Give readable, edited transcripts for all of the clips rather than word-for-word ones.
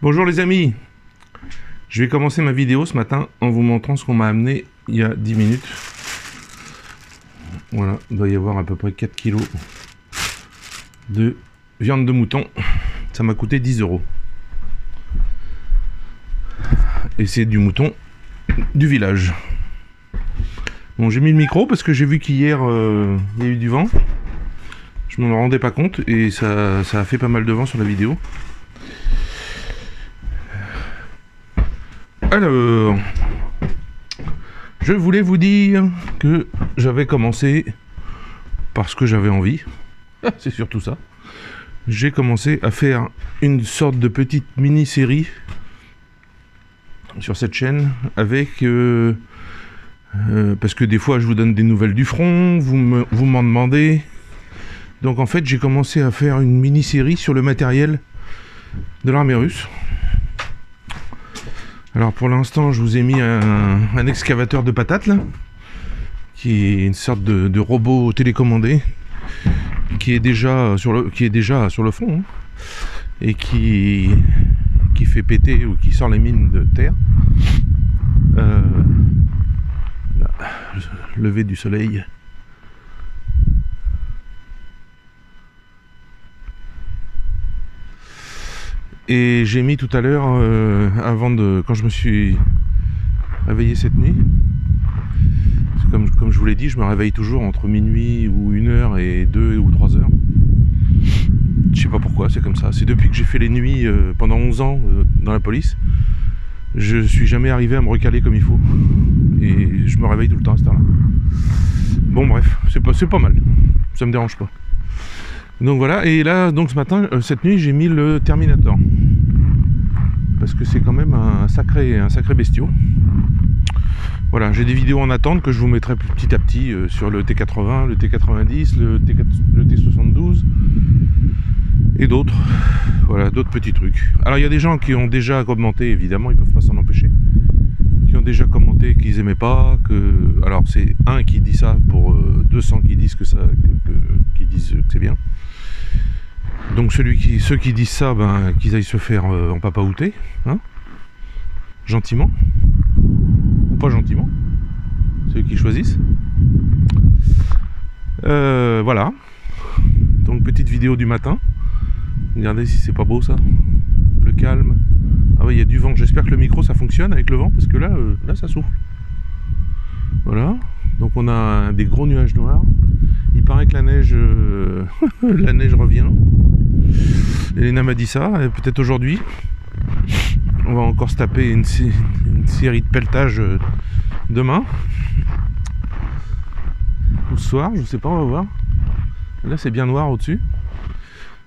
Bonjour les amis, je vais commencer ma vidéo ce matin en vous montrant ce qu'on m'a amené il y a 10 minutes. Voilà, il doit y avoir à peu près 4 kilos de viande de mouton. Ça m'a coûté 10 €. Et c'est du mouton du village. Bon, j'ai mis le micro parce que j'ai vu qu'hier il y a eu du vent. Je m'en rendais pas compte et ça a fait pas mal de vent sur la vidéo. Alors, je voulais vous dire que j'avais commencé parce que j'avais envie. C'est surtout ça. J'ai commencé à faire une sorte de petite mini-série sur cette chaîne avec... parce que des fois je vous donne des nouvelles du front, vous m'en demandez. Donc en fait j'ai commencé à faire une mini-série sur le matériel de l'armée russe. Alors pour l'instant je vous ai mis un excavateur de patates là, qui est une sorte de robot télécommandé qui est déjà sur le front hein, et qui fait péter ou qui sort les mines de terre. Lever du soleil. Et j'ai mis tout à l'heure, quand je me suis réveillé cette nuit, comme je vous l'ai dit, je me réveille toujours entre minuit ou 1h et 2 ou 3h. Je sais pas pourquoi, c'est comme ça. C'est depuis que j'ai fait les nuits pendant 11 ans dans la police. Je suis jamais arrivé à me recaler comme il faut. Et je me réveille tout le temps à cette heure-là. Bon bref, c'est pas mal. Ça me dérange pas. Donc voilà, et là, donc ce matin, cette nuit, j'ai mis le Terminator. Parce que c'est quand même un sacré bestiau. Voilà, j'ai des vidéos en attente que je vous mettrai petit à petit sur le T80, le T90, le T72 et d'autres. Voilà, d'autres petits trucs. Alors il y a des gens qui ont déjà commenté, évidemment, ils peuvent pas s'en empêcher, qui ont déjà commenté qu'ils aimaient pas, que... Alors c'est un qui dit ça pour 200 qui disent qui disent que c'est bien. Donc ceux qui disent ça, ben, qu'ils aillent se faire en papaouté, hein, gentiment, ou pas gentiment, ceux qui choisissent. Voilà, donc petite vidéo du matin, regardez si c'est pas beau ça, le calme. Ah oui, il y a du vent, j'espère que le micro ça fonctionne avec le vent, parce que là ça souffle. Voilà, donc on a des gros nuages noirs. Il paraît que la neige revient. Elena m'a dit ça, peut-être aujourd'hui. On va encore se taper une série de pelletages demain. Ou ce soir, je sais pas, on va voir. Là c'est bien noir au-dessus.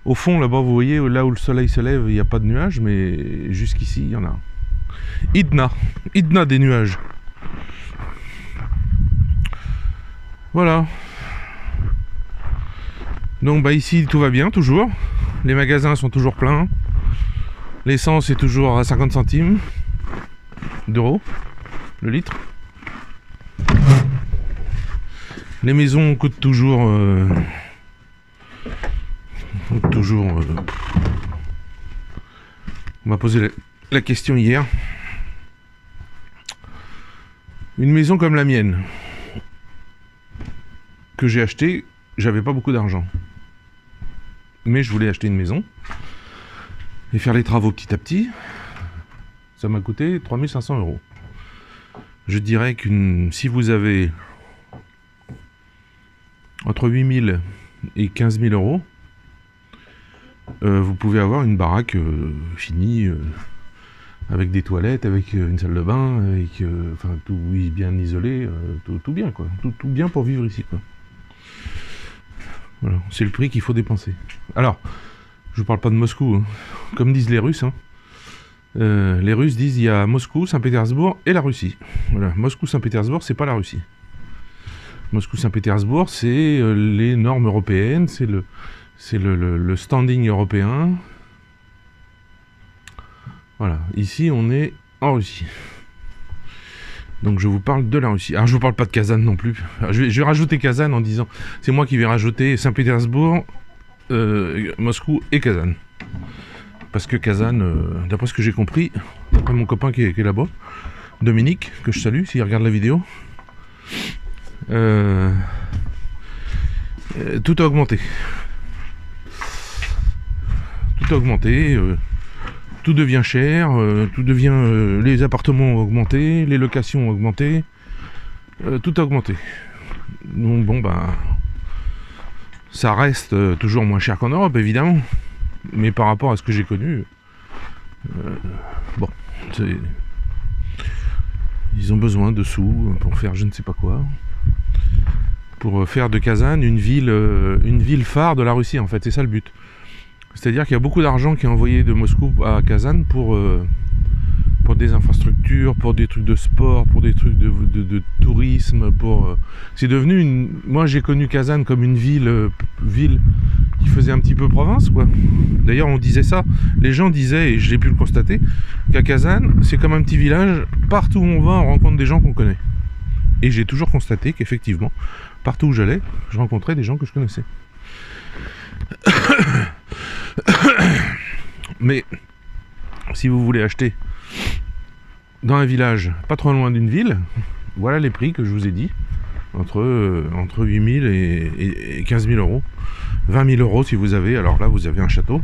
Au fond là-bas vous voyez, là où le soleil se lève, il n'y a pas de nuages, mais jusqu'ici il y en a. Idna des nuages. Voilà. Donc bah ici tout va bien toujours. Les magasins sont toujours pleins. L'essence est toujours à 50 centimes d'euros le litre. Les maisons coûtent toujours on m'a posé la question hier. Une maison comme la mienne que j'ai achetée, j'avais pas beaucoup d'argent. Mais je voulais acheter une maison et faire les travaux petit à petit. Ça m'a coûté 3500 €. Je dirais si vous avez entre 8000 et 15 000 €, vous pouvez avoir une baraque finie, avec des toilettes, avec une salle de bain, avec tout bien isolé, tout bien quoi, tout bien pour vivre ici quoi. Voilà, c'est le prix qu'il faut dépenser. Alors, je ne parle pas de Moscou, hein. Comme disent les Russes. Hein. Les Russes disent il y a Moscou, Saint-Pétersbourg et la Russie. Voilà, Moscou-Saint-Pétersbourg, c'est pas la Russie. Moscou-Saint-Pétersbourg, c'est les normes européennes, c'est le standing européen. Voilà, ici on est en Russie. Donc je vous parle de la Russie. Alors je vous parle pas de Kazan non plus. Alors, je vais rajouter Kazan en disant, c'est moi qui vais rajouter Saint-Pétersbourg, Moscou et Kazan. Parce que Kazan, d'après ce que j'ai compris, d'après mon copain qui est là-bas, Dominique, que je salue s'il regarde la vidéo, tout a augmenté. Tout a augmenté, tout devient cher, les appartements ont augmenté, les locations ont augmenté, tout a augmenté. Donc bon ça reste toujours moins cher qu'en Europe évidemment, mais par rapport à ce que j'ai connu, ils ont besoin de sous pour faire je ne sais pas quoi, pour faire de Kazan une ville phare de la Russie en fait, c'est ça le but. C'est-à-dire qu'il y a beaucoup d'argent qui est envoyé de Moscou à Kazan pour des infrastructures, pour des trucs de sport, pour des trucs de tourisme. C'est devenu moi j'ai connu Kazan comme une ville qui faisait un petit peu province, quoi. D'ailleurs on disait ça, les gens disaient, et j'ai pu le constater, qu'à Kazan c'est comme un petit village, partout où on va on rencontre des gens qu'on connaît. Et j'ai toujours constaté qu'effectivement, partout où j'allais, je rencontrais des gens que je connaissais. Mais si vous voulez acheter dans un village pas trop loin d'une ville, voilà les prix que je vous ai dit, entre 8 000 et 15 000 euros, 20 000 euros si vous avez, alors là vous avez un château.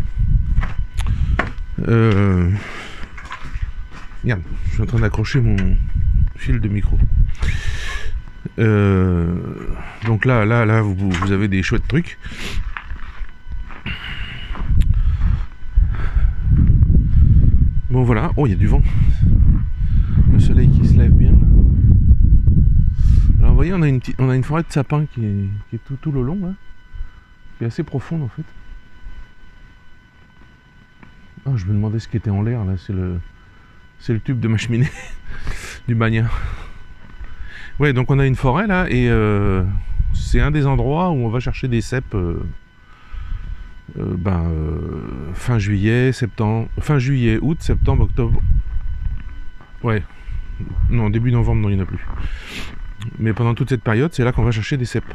Regarde, je suis en train d'accrocher mon fil de micro. Donc là vous avez des chouettes trucs. Bon voilà, oh il y a du vent. Le soleil qui se lève bien là. Alors vous voyez on a une forêt de sapins qui est tout le long là, qui est assez profonde en fait. Oh, je me demandais ce qui était en l'air là, c'est le tube de ma cheminée du bagnard. Ouais, donc on a une forêt là et c'est un des endroits où on va chercher des cèpes fin juillet, août, septembre, octobre. Ouais. Non, début novembre, non, il n'y en a plus. Mais pendant toute cette période, c'est là qu'on va chercher des cèpes.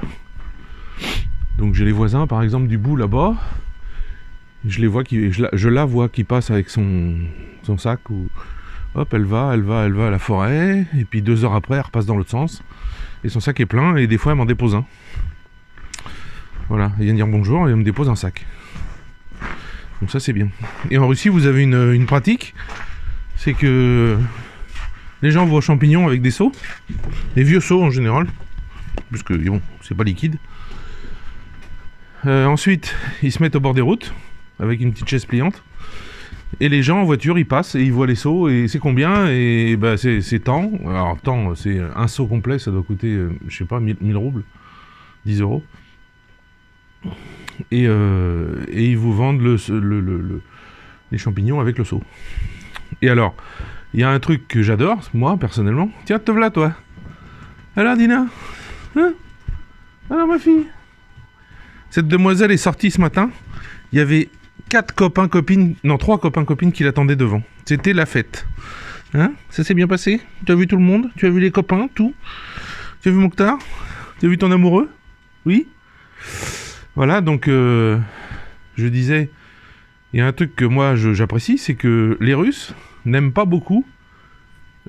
Donc j'ai les voisins, par exemple, du bout là-bas. Je la vois qui passe avec son sac. Ou hop, elle va à la forêt. Et puis 2 heures après, elle repasse dans l'autre sens. Et son sac est plein. Et des fois, elle m'en dépose un. Voilà, elle vient dire bonjour et elle me dépose un sac. Donc ça c'est bien. Et en Russie vous avez une pratique, c'est que les gens vont aux champignons avec des seaux, des vieux seaux en général, puisque bon, c'est pas liquide. Ensuite ils se mettent au bord des routes avec une petite chaise pliante. Et les gens en voiture ils passent et ils voient les seaux et c'est combien et c'est tant. Alors tant c'est un seau complet, ça doit coûter je sais pas 1000 roubles, 10 euros. Et ils vous vendent les champignons avec le seau. Et alors, il y a un truc que j'adore, moi, personnellement. Tiens, te voilà, toi. Alors, Dina, hein? Alors, ma fille. Cette demoiselle est sortie ce matin. Il y avait 3 copains-copines qui l'attendaient devant. C'était la fête. Hein? Ça s'est bien passé? Tu as vu tout le monde? Tu as vu les copains? Tout? Tu as vu Mokhtar? Tu as vu ton amoureux? Oui? Voilà, donc je disais, il y a un truc que moi j'apprécie, c'est que les Russes n'aiment pas beaucoup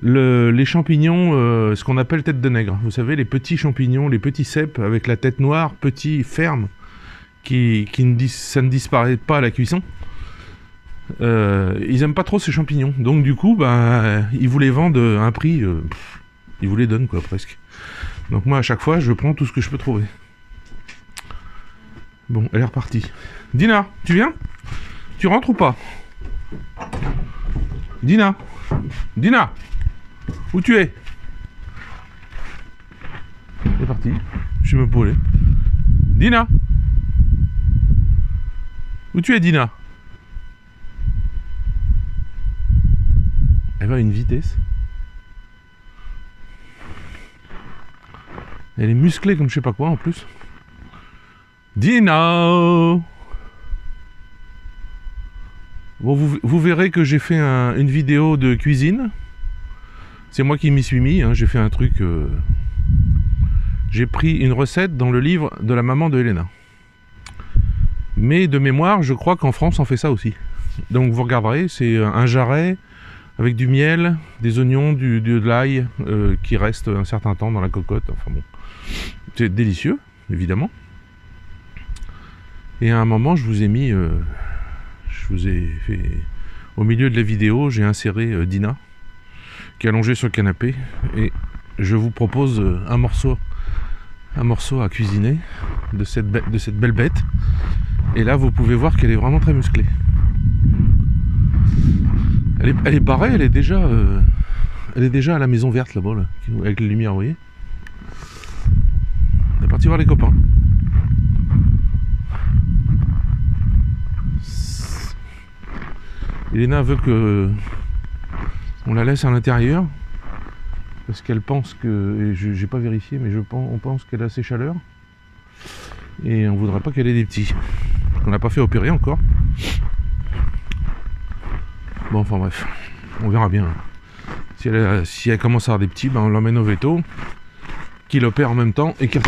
les champignons, ce qu'on appelle tête de nègre. Vous savez, les petits champignons, les petits cèpes avec la tête noire, petits, fermes, ça ne disparaît pas à la cuisson. Ils aiment pas trop ces champignons. Donc du coup, ils vous les vendent à un prix, ils vous les donnent quoi, presque. Donc moi, à chaque fois, je prends tout ce que je peux trouver. Bon, elle est repartie. Dina, tu viens? Tu rentres ou pas? Dina, où tu es? Elle est partie. Je vais me poler. Dina, où tu es, Dina? Elle va à une vitesse. Elle est musclée comme je sais pas quoi en plus. Dina! Bon, vous verrez que j'ai fait une vidéo de cuisine. C'est moi qui m'y suis mis. Hein. J'ai fait un truc... J'ai pris une recette dans le livre de la maman de Elena. Mais de mémoire, je crois qu'en France, on fait ça aussi. Donc vous regarderez, c'est un jarret avec du miel, des oignons, de l'ail qui reste un certain temps dans la cocotte. Enfin bon, c'est délicieux, évidemment. Et à un moment, je vous ai fait, au milieu de la vidéo, j'ai inséré Dina, qui est allongée sur le canapé, et je vous propose un morceau à cuisiner de cette belle bête. Et là, vous pouvez voir qu'elle est vraiment très musclée. Elle est barrée, elle est déjà à la maison verte là-bas, là, avec les lumières, vous voyez. Elle est partie voir les copains. Elena veut que on la laisse à l'intérieur parce qu'elle pense que, et j'ai pas vérifié, mais on pense qu'elle a assez chaleur et on voudrait pas qu'elle ait des petits. On n'a pas fait opérer encore. Bon, enfin bref, on verra bien. Si elle commence à avoir des petits, ben on l'emmène au veto, qui l'opère en même temps et qui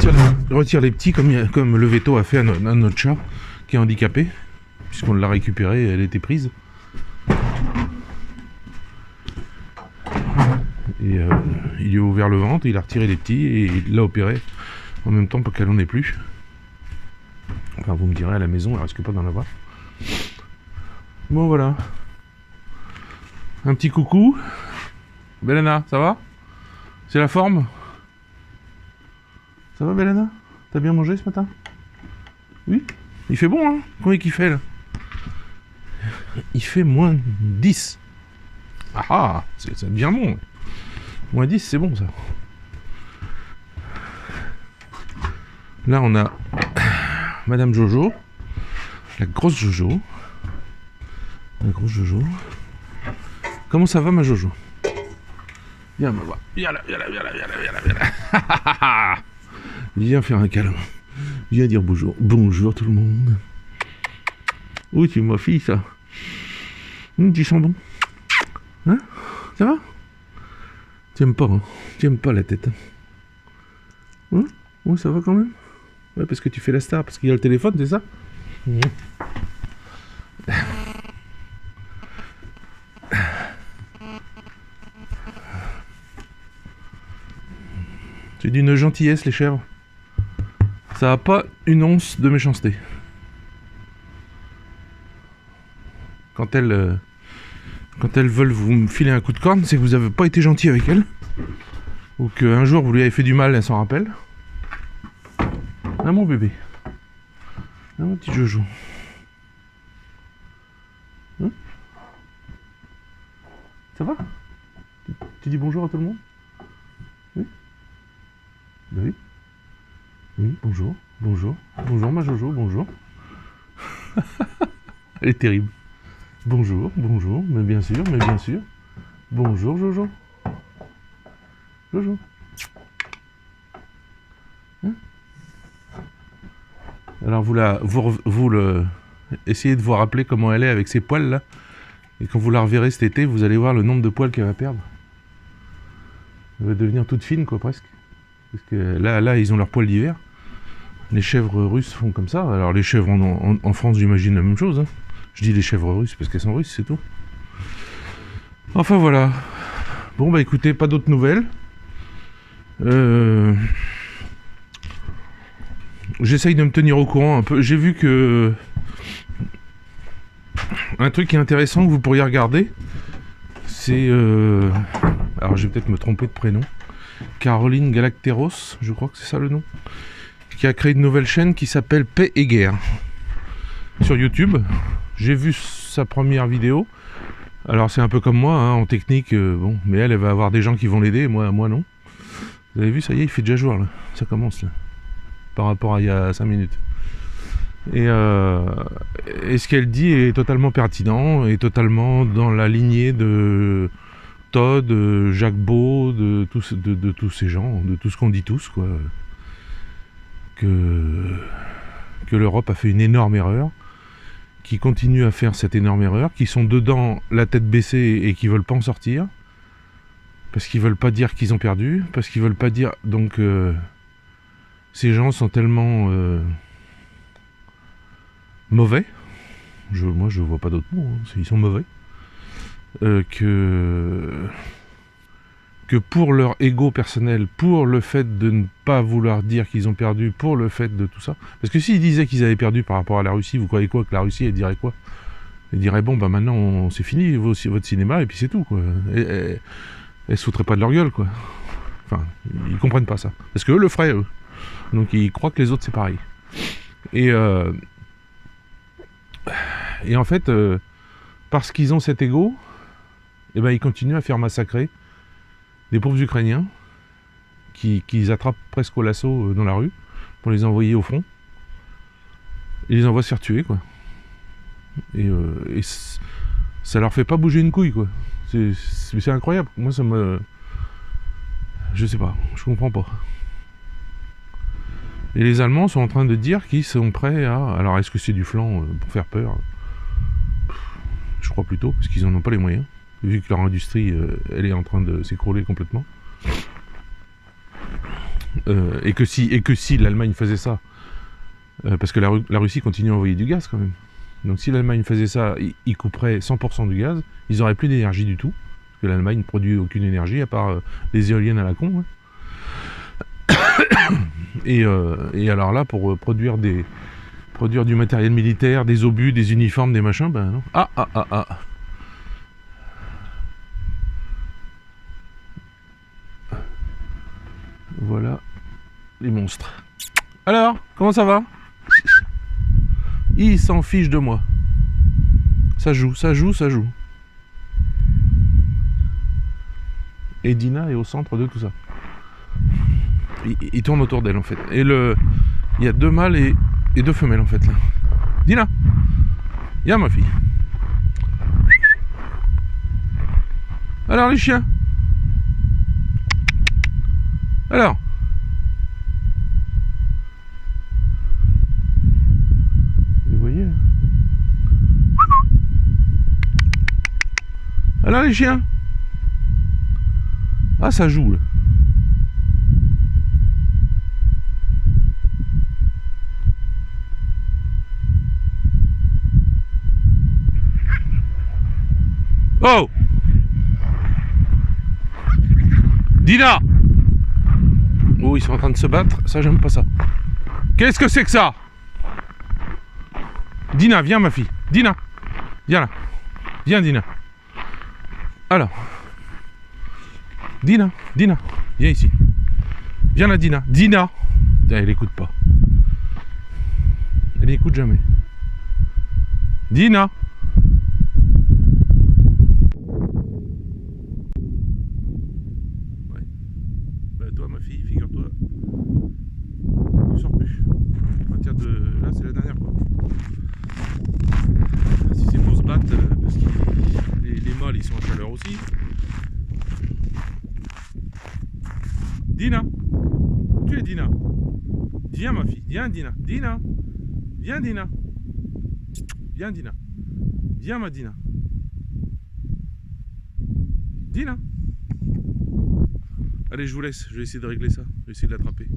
retire les petits comme le veto a fait à notre chat qui est handicapé, puisqu'on l'a récupéré, elle était prise. Et il lui a ouvert le ventre, il a retiré les petits et il l'a opéré en même temps pour qu'elle en ait plus. Enfin, vous me direz, à la maison, elle risque pas d'en avoir. Bon, voilà. Un petit coucou. Belena, ça va? C'est la forme? Ça va, Belena? T'as bien mangé ce matin? Oui? Il fait bon, hein? Combien qu'il fait, là? Il fait moins 10. Ah ah, ça devient bon. Moins 10, c'est bon, ça. Là, on a Madame Jojo. La grosse Jojo. La grosse Jojo. Comment ça va, ma Jojo? Viens me voir. Viens là. Viens faire un câlin. Viens dire bonjour. Bonjour tout le monde. Oh, tu ma fille, ça. Tu sens bon. Hein? Ça va? Tu aimes pas, hein? Tu aimes pas la tête. Hein? Oui, ça va quand même? Ouais, parce que tu fais la star, parce qu'il y a le téléphone, c'est ça? Mmh. C'est d'une gentillesse, les chèvres. Ça a pas une once de méchanceté. Quand elles veulent vous filer un coup de corne, c'est que vous avez pas été gentil avec elles. Ou qu'un jour vous lui avez fait du mal, elle s'en rappelle. Ah, mon bébé. Ah, mon petit Jojo. Hein? Ça va? Tu dis bonjour à tout le monde? Oui? Ben oui. Oui, bonjour. Bonjour. Bonjour, ma Jojo, bonjour. Elle est terrible. Bonjour, mais bien sûr. Bonjour, Jojo. Jojo. Hein? Alors essayez de vous rappeler comment elle est avec ses poils là. Et quand vous la reverrez cet été, vous allez voir le nombre de poils qu'elle va perdre. Elle va devenir toute fine, quoi, presque. Parce que là, ils ont leurs poils d'hiver. Les chèvres russes font comme ça. Alors les chèvres en France, j'imagine la même chose. Hein. Je dis les chèvres russes parce qu'elles sont russes, c'est tout. Enfin voilà. Bon bah écoutez, pas d'autres nouvelles. J'essaye de me tenir au courant un peu. J'ai vu que un truc qui est intéressant que vous pourriez regarder, c'est alors je vais peut-être me tromper de prénom. Caroline Galacteros, je crois que c'est ça le nom, qui a créé une nouvelle chaîne qui s'appelle Paix et Guerre sur YouTube. J'ai vu sa première vidéo. Alors c'est un peu comme moi, hein, en technique, bon, mais elle va avoir des gens qui vont l'aider, moi non. Vous avez vu, ça y est, il fait déjà jour là, ça commence là, par rapport à il y a 5 minutes. Et ce qu'elle dit est totalement pertinent, et totalement dans la lignée de Todd, Jacques Beau, de tous ces gens, de tout ce qu'on dit tous, quoi. Que l'Europe a fait une énorme erreur, qui continue à faire cette énorme erreur, qui sont dedans la tête baissée et qui veulent pas en sortir, parce qu'ils veulent pas dire qu'ils ont perdu, parce qu'ils veulent pas dire... Donc ces gens sont tellement mauvais, moi je vois pas d'autres mots, hein. Ils sont mauvais. Que pour leur ego personnel, pour le fait de ne pas vouloir dire qu'ils ont perdu, pour le fait de tout ça. Parce que s'ils disaient qu'ils avaient perdu par rapport à la Russie, vous croyez quoi que la Russie, elle dirait quoi? Elle dirait bon, bah maintenant c'est fini votre cinéma et puis c'est tout, quoi. Elle se foutrait pas de leur gueule, quoi. Enfin, ils comprennent pas ça. Parce qu'eux le feraient, eux. Donc ils croient que les autres c'est pareil. Et en fait, parce qu'ils ont cet ego, eh ben, ils continuent à faire massacrer des pauvres Ukrainiens qu'ils attrapent presque au lasso dans la rue pour les envoyer au front. Ils les envoient se faire tuer, quoi. Et ça leur fait pas bouger une couille, quoi. C'est incroyable. Moi, ça me... Je sais pas, je comprends pas. Et les Allemands sont en train de dire qu'ils sont prêts à... Alors, est-ce que c'est du flanc pour faire peur? Je crois plutôt, parce qu'ils en ont pas les moyens. Vu que leur industrie, elle est en train de s'écrouler complètement. Et que si l'Allemagne faisait ça, parce que la Russie continue à envoyer du gaz quand même. Donc si l'Allemagne faisait ça, ils couperaient 100% du gaz, ils n'auraient plus d'énergie du tout, parce que l'Allemagne ne produit aucune énergie à part les éoliennes à la con. Hein. Et alors là, pour produire du matériel militaire, des obus, des uniformes, des machins, ben non. Ah. Voilà les monstres. Alors, comment ça va? Ils s'en fichent de moi. Ça joue. Et Dina est au centre de tout ça. Il tourne autour d'elle en fait. Et il y a 2 mâles et 2 femelles en fait là. Dina, viens ma fille. Alors les chiens. Alors. Vous voyez là. Alors les chiens. Ah ça joue là. Oh! Dina! Oh, ils sont en train de se battre, ça j'aime pas ça. Qu'est-ce que c'est que ça? Dina, viens ma fille. Dina, viens là. Viens Dina. Alors. Dina, viens ici. Viens là Dina. Dina! Elle écoute pas. Elle écoute jamais. Dina! Toi ma fille, figure-toi, tu sors plus. À partir de là, c'est la dernière fois. Si c'est pour se battre, parce que les mâles ils sont en chaleur aussi. Dina, où tu es Dina? Viens ma fille, viens Dina. Dina, viens Dina. Viens Dina. Viens ma Dina. Dina. Allez, je vous laisse, je vais essayer de régler ça, je vais essayer de l'attraper.